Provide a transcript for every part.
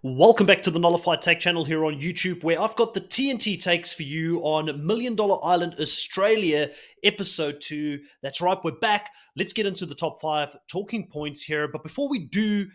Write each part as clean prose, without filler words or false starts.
Welcome back to the Nullified Take channel here on YouTube, where I've got the TNT takes for you on Million Dollar Island, Australia, episode 2. That's right, we're back. Let's get into the top 5 talking points here. But before we do,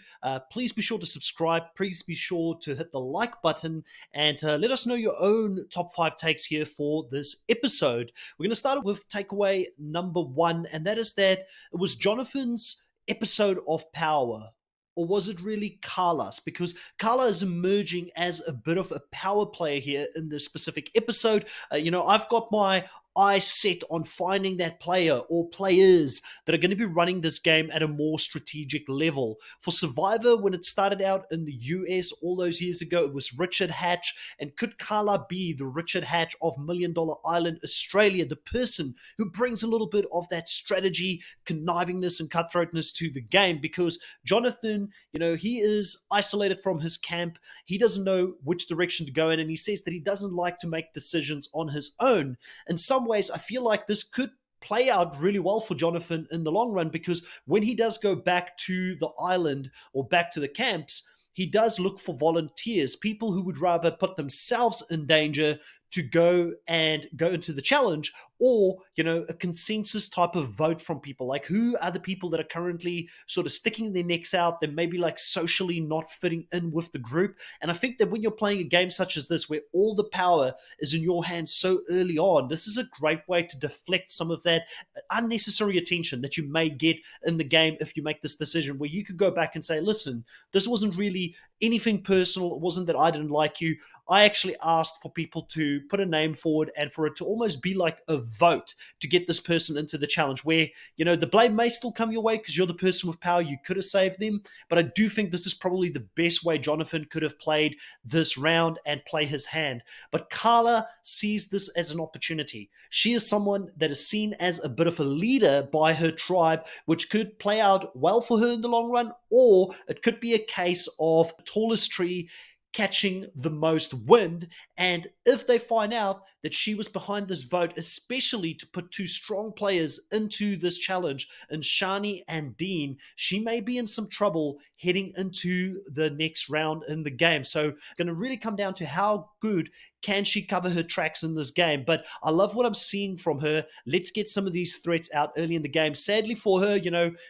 please be sure to subscribe. Please be sure to hit the like button and let us know your own top 5 takes here for this episode. We're going to start with takeaway number 1, and that is that it was Jonathan's episode of Power. Or was it really Carla's? Because Carla is emerging as a bit of a power player here in this specific episode. I've got my eyes set on finding that player or players that are going to be running this game at a more strategic level. For Survivor, when it started out in the US all those years ago, it was Richard Hatch. And could Carla be the Richard Hatch of Million Dollar Island, Australia, the person who brings a little bit of that strategy, connivingness, and cutthroatness to the game? Because Jonathan, he is isolated from his camp. He doesn't know which direction to go in, and he says that he doesn't like to make decisions on his own. In some ways, I feel like this could play out really well for Jonathan in the long run, because when he does go back to the island or back to the camps, he does look for volunteers, people who would rather put themselves in danger to go into the challenge, or a consensus type of vote from people. Like, who are the people that are currently sort of sticking their necks out, that maybe like socially not fitting in with the group? And I think that when you're playing a game such as this, where all the power is in your hands so early on, this is a great way to deflect some of that unnecessary attention that you may get in the game if you make this decision, where you could go back and say, listen, this wasn't really anything personal. It wasn't that I didn't like you. I actually asked for people to put a name forward and for it to almost be like a vote to get this person into the challenge, where, the blame may still come your way because you're the person with power. You could have saved them. But I do think this is probably the best way Jonathan could have played this round and play his hand. But Carla sees this as an opportunity. She is someone that is seen as a bit of a leader by her tribe, which could play out well for her in the long run, or it could be a case of tallest tree catching the most wind. And if they find out that she was behind this vote, especially to put 2 strong players into this challenge, in Shani and Dean, she may be in some trouble heading into the next round in the game. So it's going to really come down to how good can she cover her tracks in this game. But I love what I'm seeing from her. Let's get some of these threats out early in the game. Sadly for her,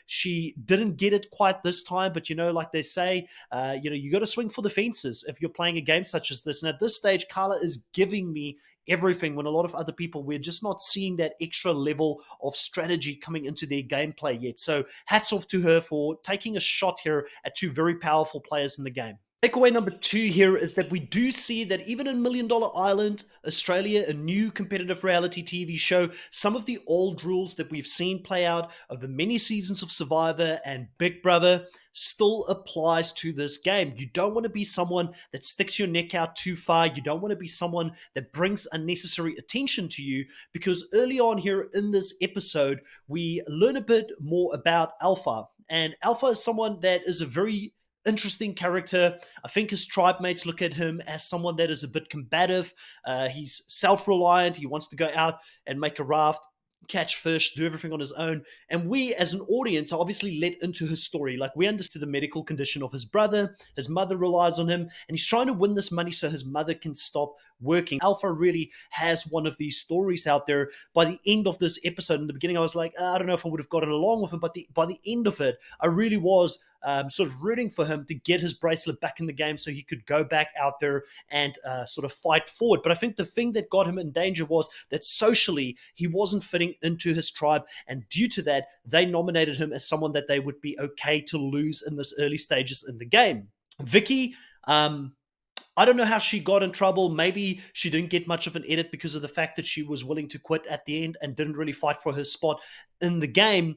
she didn't get it quite this time. But, like they say, you got to swing for the fences if you're playing a game such as this. And at this stage, Carla is giving me everything, when a lot of other people, we're just not seeing that extra level of strategy coming into their gameplay yet. So hats off to her for taking a shot here at 2 very powerful players in the game. Takeaway number 2 here is that we do see that even in Million Dollar Island, Australia, a new competitive reality TV show, some of the old rules that we've seen play out over many seasons of Survivor and Big Brother still applies to this game. You don't want to be someone that sticks your neck out too far. You don't want to be someone that brings unnecessary attention to you, because early on here in this episode, we learn a bit more about Alpha. And Alpha is someone that is a very interesting character. I think his tribe mates look at him as someone that is a bit combative. He's self-reliant. He wants to go out and make a raft, catch fish, do everything on his own. And we as an audience are obviously let into his story. Like, we understood the medical condition of his brother. His mother relies on him, and he's trying to win this money so his mother can stop working. Alpha really has one of these stories out there. By the end of this episode, in the beginning, I was like, I don't know if I would have gotten along with him, but by the end of it, I really was sort of rooting for him to get his bracelet back in the game so he could go back out there and sort of fight forward. But I think the thing that got him in danger was that socially he wasn't fitting into his tribe, and due to that, they nominated him as someone that they would be okay to lose in this early stages in the game. Vicky, I don't know how she got in trouble. Maybe she didn't get much of an edit because of the fact that she was willing to quit at the end and didn't really fight for her spot in the game.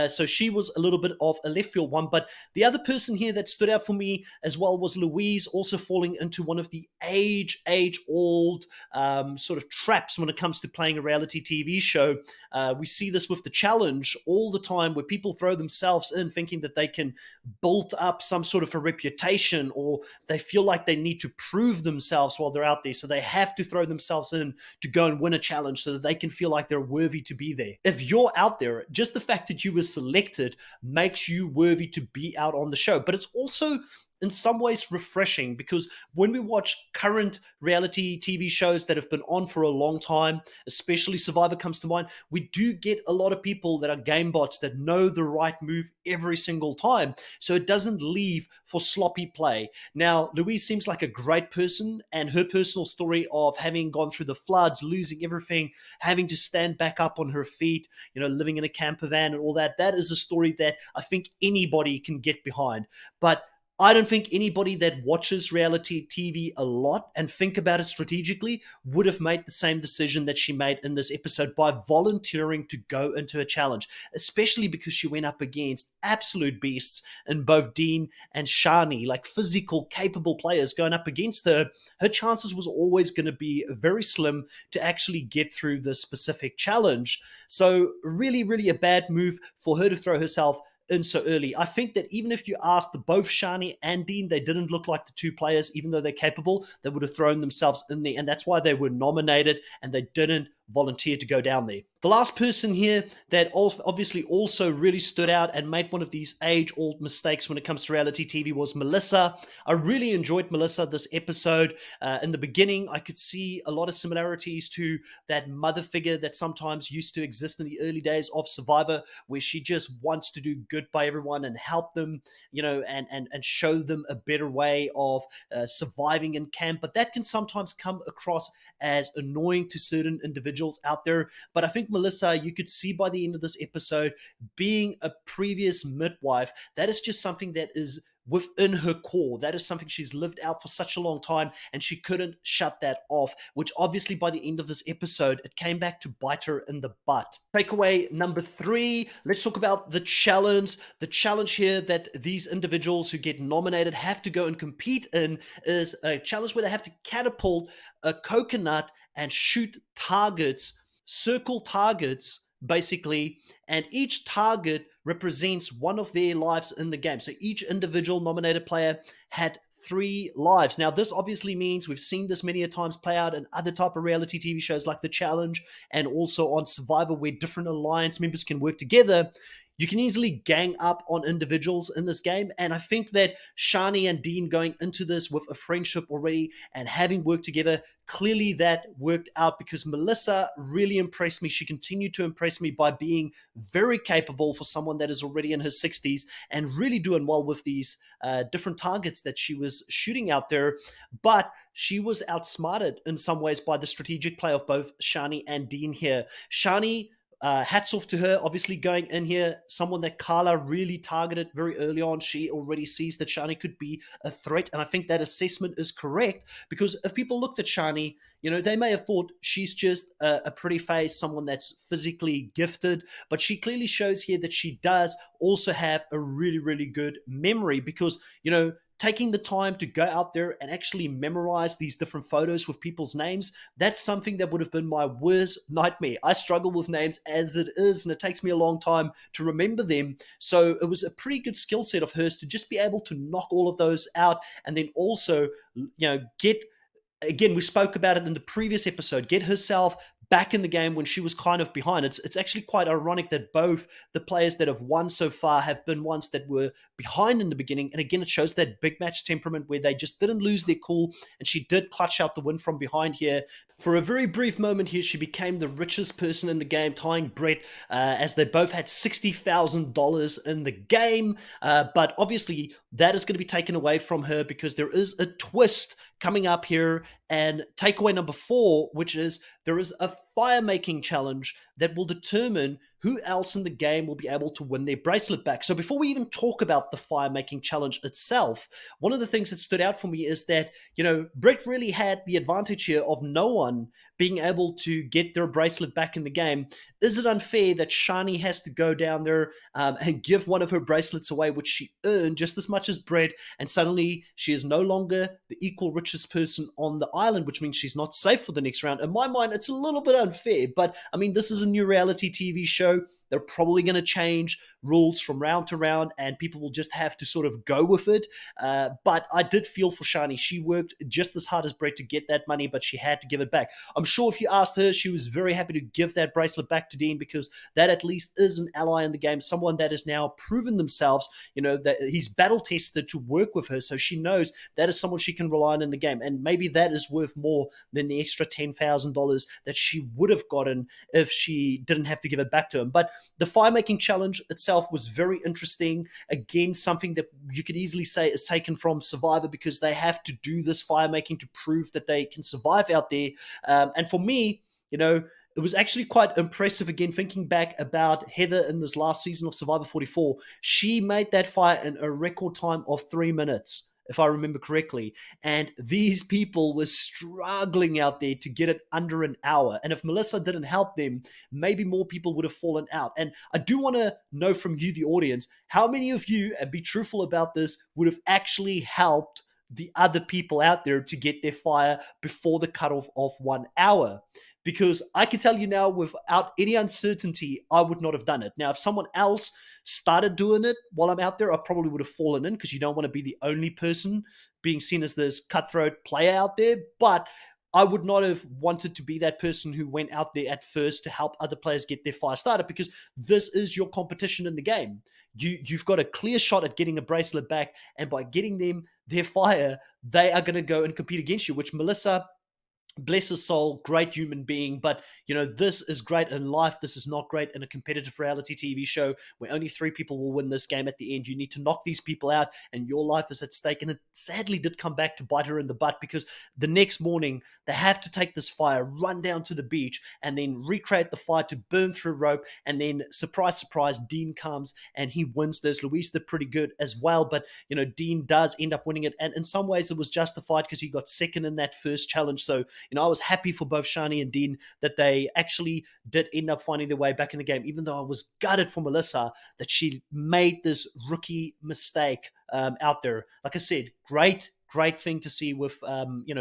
So she was a little bit of a left field one. But the other person here that stood out for me as well was Louise, also falling into one of the age-old sort of traps when it comes to playing a reality TV show. We see this with the challenge all the time, where people throw themselves in thinking that they can build up some sort of a reputation, or they feel like they need to prove themselves while they're out there. So they have to throw themselves in to go and win a challenge so that they can feel like they're worthy to be there. If you're out there, just the fact that you were selected makes you worthy to be out on the show. But it's also in some ways refreshing, because when we watch current reality TV shows that have been on for a long time, especially Survivor comes to mind, we do get a lot of people that are game bots that know the right move every single time. So it doesn't leave for sloppy play. Now, Louise seems like a great person, and her personal story of having gone through the floods, losing everything, having to stand back up on her feet, living in a camper van and all that, that is a story that I think anybody can get behind. But I don't think anybody that watches reality TV a lot and think about it strategically would have made the same decision that she made in this episode by volunteering to go into a challenge, especially because she went up against absolute beasts in both Dean and Shani, like physical, capable players going up against her. Her chances was always going to be very slim to actually get through this specific challenge. So really, really a bad move for her to throw herself in so early. I think that even if you asked both Shani and Dean, they didn't look like the two players, even though they're capable, they would have thrown themselves in there. And that's why they were nominated and they didn't volunteer to go down there. The last person here that obviously also really stood out and made one of these age-old mistakes when it comes to reality TV was Melissa. I really enjoyed Melissa this episode. In the beginning, I could see a lot of similarities to that mother figure that sometimes used to exist in the early days of Survivor, where she just wants to do good by everyone and help them, and show them a better way of surviving in camp. But that can sometimes come across as annoying to certain individuals out there. But I think Melissa, you could see by the end of this episode, being a previous midwife, that is just something that is within her core. That is something she's lived out for such a long time, and she couldn't shut that off, which obviously by the end of this episode, it came back to bite her in the butt. Takeaway number 3, let's talk about the challenge. The challenge here that these individuals who get nominated have to go and compete in is a challenge where they have to catapult a coconut and shoot targets, circle targets, basically, and each target represents one of their lives in the game. So each individual nominated player had 3 lives. Now, this obviously means we've seen this many a times play out in other type of reality TV shows like The Challenge and also on Survivor, where different alliance members can work together. You can easily gang up on individuals in this game. And I think that Shani and Dean going into this with a friendship already and having worked together, clearly that worked out, because Melissa really impressed me. She continued to impress me by being very capable for someone that is already in her 60s and really doing well with these different targets that she was shooting out there. But she was outsmarted in some ways by the strategic play of both Shani and Dean here. Shani, hats off to her, obviously going in here, someone that Carla really targeted very early on. She already sees that Shani could be a threat, and I think that assessment is correct, because if people looked at Shani, they may have thought she's just a pretty face, someone that's physically gifted, but she clearly shows here that she does also have a really, really good memory, because, taking the time to go out there and actually memorize these different photos with people's names, that's something that would have been my worst nightmare. I struggle with names as it is, and it takes me a long time to remember them. So it was a pretty good skill set of hers to just be able to knock all of those out, and then also, get, again, we spoke about it in the previous episode, get herself back in the game when she was kind of behind. It's actually quite ironic that both the players that have won so far have been ones that were behind in the beginning. And again, it shows that big match temperament where they just didn't lose their cool, and she did clutch out the win from behind here. For a very brief moment here, she became the richest person in the game, tying Brett, as they both had $60,000 in the game. But obviously, that is going to be taken away from her, because there is a twist coming up here. And takeaway number 4, which is there is a fire making challenge that will determine who else in the game will be able to win their bracelet back. So before we even talk about the fire making challenge itself, one of the things that stood out for me is that, Brett really had the advantage here of no one being able to get their bracelet back in the game. Is it unfair that Shani has to go down there and give one of her bracelets away, which she earned just as much as Brett, and suddenly she is no longer the equal richest person on the island, which means she's not safe for the next round? In my mind, it's a little bit unfair, but I mean, this is a new reality TV show. They're probably going to change rules from round to round, and people will just have to sort of go with it. But I did feel for Shani. She worked just as hard as Brett to get that money, but she had to give it back. I'm sure if you asked her, she was very happy to give that bracelet back to Dean, because that at least is an ally in the game, someone that has now proven themselves, that he's battle tested to work with her, so she knows that is someone she can rely on in the game. And maybe that is worth more than the extra $10,000 that she would have gotten if she didn't have to give it back to him. But the fire making challenge itself was very interesting. Again, something that you could easily say is taken from Survivor, because they have to do this fire making to prove that they can survive out there. And for me, it was actually quite impressive. Again, thinking back about Heather in this last season of Survivor 44, she made that fire in a record time of 3 minutes, if I remember correctly. And these people were struggling out there to get it under an hour. And if Melissa didn't help them, maybe more people would have fallen out. And I do want to know from you, the audience, how many of you, and be truthful about this, would have actually helped the other people out there to get their fire before the cutoff of 1 hour? Because I can tell you now, without any uncertainty, I would not have done it. Now, if someone else started doing it while I'm out there, I probably would have fallen in, because you don't want to be the only person being seen as this cutthroat player out there. But I would not have wanted to be that person who went out there at first to help other players get their fire started, because this is your competition in the game. You've got a clear shot at getting a bracelet back, and by getting them their fire, they are going to go and compete against you, which Melissa, bless his soul, great human being. But, this is great in life. This is not great in a competitive reality TV show where only 3 people will win this game at the end. You need to knock these people out, and your life is at stake. And it sadly did come back to bite her in the butt, because the next morning they have to take this fire, run down to the beach, and then recreate the fire to burn through rope. And then, surprise, surprise, Dean comes and he wins this. Louise did pretty good as well, but, Dean does end up winning it. And in some ways it was justified, because he got second in that first challenge. So, I was happy for both Shani and Dean that they actually did end up finding their way back in the game, even though I was gutted for Melissa that she made this rookie mistake out there. Like I said, great thing to see with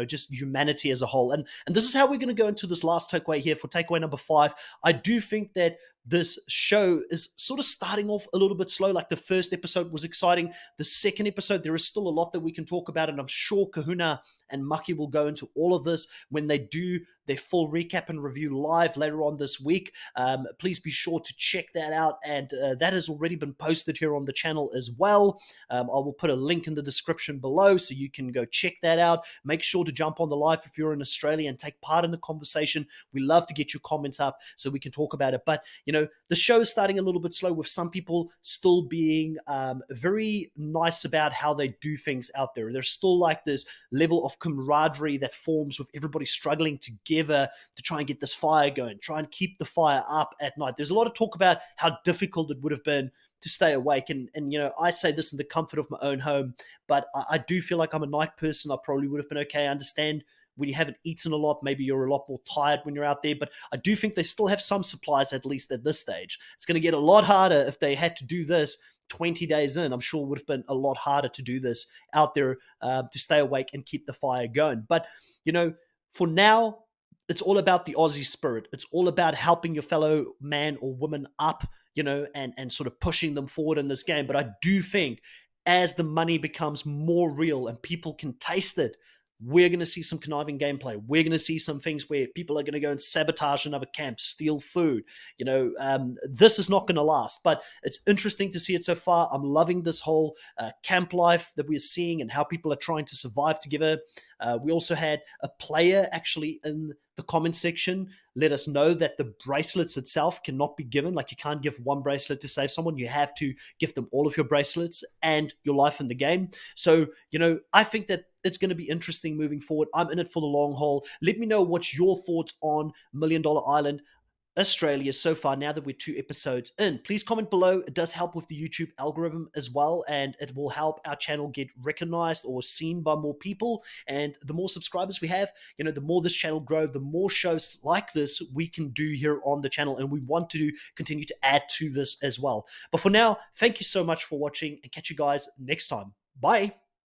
just humanity as a whole. And this is how we're going to go into this last takeaway here for takeaway number 5. I do think that this show is sort of starting off a little bit slow. Like, the first episode was exciting. The second episode, there is still a lot that we can talk about, and I'm sure Kahuna and Maki will go into all of this when they do their full recap and review live later on this week. Please be sure to check that out, and that has already been posted here on the channel as well. I will put a link in the description below so you can go check that out. Make sure to jump on the live if you're in Australia and take part in the conversation. We love to get your comments up so we can talk about it. But, the show is starting a little bit slow, with some people still being very nice about how they do things out there. There's still like this level of camaraderie that forms with everybody struggling together to try and get this fire going, try and keep the fire up at night. There's a lot of talk about how difficult it would have been to stay awake. And I say this in the comfort of my own home, but I do feel like I'm a night person. I probably would have been okay. I understand when you haven't eaten a lot, maybe you're a lot more tired when you're out there, but I do think they still have some supplies, at least at this stage. It's going to get a lot harder if they had to do this 20 days in. I'm sure it would have been a lot harder to do this out there to stay awake and keep the fire going. But, for now, it's all about the Aussie spirit. It's all about helping your fellow man or woman up, and sort of pushing them forward in this game. But I do think as the money becomes more real and people can taste it, we're going to see some conniving gameplay. We're going to see some things where people are going to go and sabotage another camp, steal food. This is not going to last, but it's interesting to see it so far. I'm loving this whole camp life that we're seeing and how people are trying to survive together. We also had a player actually in the comment section let us know that the bracelets itself cannot be given. Like, you can't give one bracelet to save someone. You have to give them all of your bracelets and your life in the game. So, I think that it's going to be interesting moving forward. I'm in it for the long haul. Let me know what's your thoughts on $1 Million Island Australia so far, now that we're 2 episodes in. Please comment below. It does help with the YouTube algorithm as well, and it will help our channel get recognized or seen by more people. And the more subscribers we have, the more this channel grows, the more shows like this we can do here on the channel, and we want to continue to add to this as well. But for now, thank you so much for watching, and catch you guys next time. Bye.